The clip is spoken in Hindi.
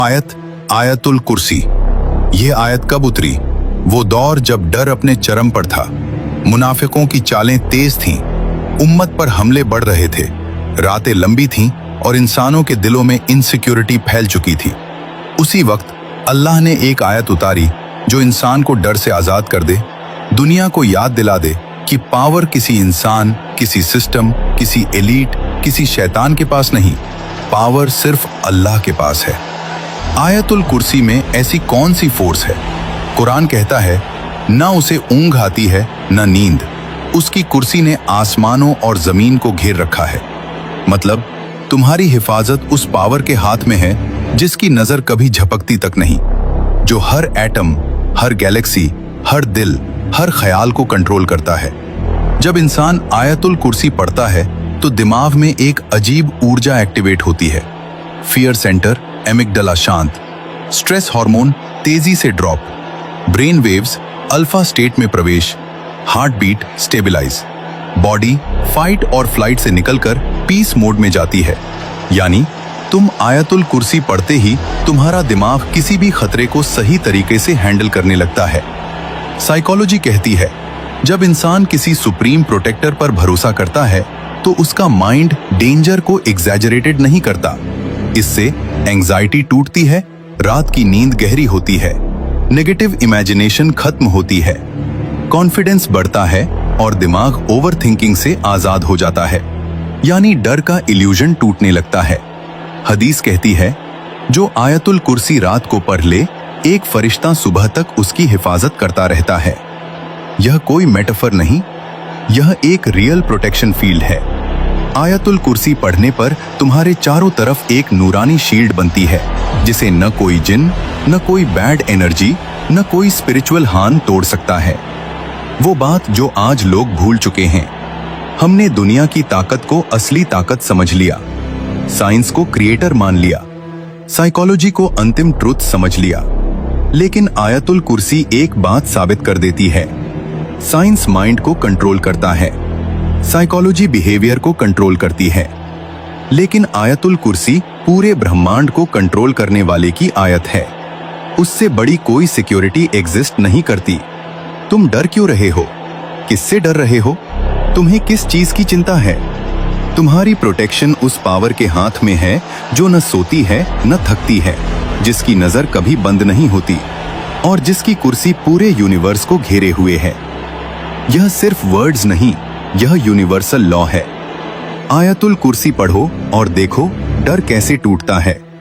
आयत आयतुल कुर्सी। ये आयत कब उतरी? वो दौर जब डर अपने चरम पर था, मुनाफिकों की चालें तेज थीं, उम्मत पर हमले बढ़ रहे थे, रातें लंबी थीं और इंसानों के दिलों में इनसिक्योरिटी फैल चुकी थी। उसी वक्त अल्लाह ने एक आयत उतारी जो इंसान को डर से आजाद कर दे, दुनिया को याद दिला दे कि पावर किसी इंसान, किसी सिस्टम, किसी एलीट, किसी शैतान के पास नहीं, पावर सिर्फ अल्लाह के पास है। आयतुल कुर्सी में ऐसी कौन सी फोर्स है? कुरान कहता है, ना उसे ऊंघ आती है ना नींद, उसकी कुर्सी ने आसमानों और जमीन को घेर रखा है। मतलब तुम्हारी हिफाजत उस पावर के हाथ में है जिसकी नजर कभी झपकती तक नहीं, जो हर एटम, हर गैलेक्सी, हर दिल, हर ख्याल को कंट्रोल करता है। जब इंसान आयतुल कुर्सी पढ़ता है तो दिमाग में एक अजीब ऊर्जा एक्टिवेट होती है। फियर सेंटर, एमिगडाला शांत, स्ट्रेस हार्मोन तेजी से drop, brain waves alpha state में प्रवेश, heart beat stabilise, body fight और फ्लाइट से निकलकर पीस मोड में जाती है। यानी तुम आयतुल कुर्सी पढ़ते ही तुम्हारा दिमाग किसी भी खतरे को सही तरीके से हैंडल करने लगता है। साइकोलॉजी कहती है, जब इंसान किसी सुप्रीम प्रोटेक्टर पर भरोसा करता है तो उसका माइंड डेंजर को एग्जैजरेटेड नहीं करता। इससे एंजाइटी टूटती है, रात की नींद गहरी होती है, नेगेटिव इमेजिनेशन खत्म होती है, कॉन्फिडेंस बढ़ता है और दिमाग ओवरथिंकिंग से आजाद हो जाता है। यानी डर का इल्यूजन टूटने लगता है। हदीस कहती है, जो आयतुल कुर्सी रात को पढ़ ले, एक फरिश्ता सुबह तक उसकी हिफाजत करता रहता है। यह कोई मेटाफर नहीं, यह एक रियल प्रोटेक्शन फील्ड है। आयतुल कुर्सी पढ़ने पर तुम्हारे चारों तरफ एक नूरानी शील्ड बनती है, जिसे न कोई जिन, न कोई बैड एनर्जी, न कोई स्पिरिचुअल हार्म तोड़ सकता है। वो बात जो आज लोग भूल चुके हैं। हमने दुनिया की ताकत को असली ताकत समझ लिया, साइंस को क्रिएटर मान लिया, साइकोलॉजी को अंतिम ट्रुथ समझ लिया। लेकिन आयतुल कुर्सी एक बात साबित कर देती है, साइंस माइंड को कंट्रोल करता है, साइकोलॉजी बिहेवियर को कंट्रोल करती है, लेकिन आयतुल कुर्सी पूरे ब्रह्मांड को कंट्रोल करने वाले की आयत है। उससे बड़ी कोई सिक्योरिटी एग्जिस्ट नहीं करती। तुम डर क्यों रहे हो? किससे डर रहे हो? तुम्हें किस चीज की चिंता है? तुम्हारी प्रोटेक्शन उस पावर के हाथ में है जो न सोती है न थकती है, जिसकी नजर कभी बंद नहीं होती और जिसकी कुर्सी पूरे यूनिवर्स को घेरे हुए है। यह सिर्फ वर्ड्स नहीं, यह यूनिवर्सल लॉ है। आयतुल कुर्सी पढ़ो और देखो डर कैसे टूटता है।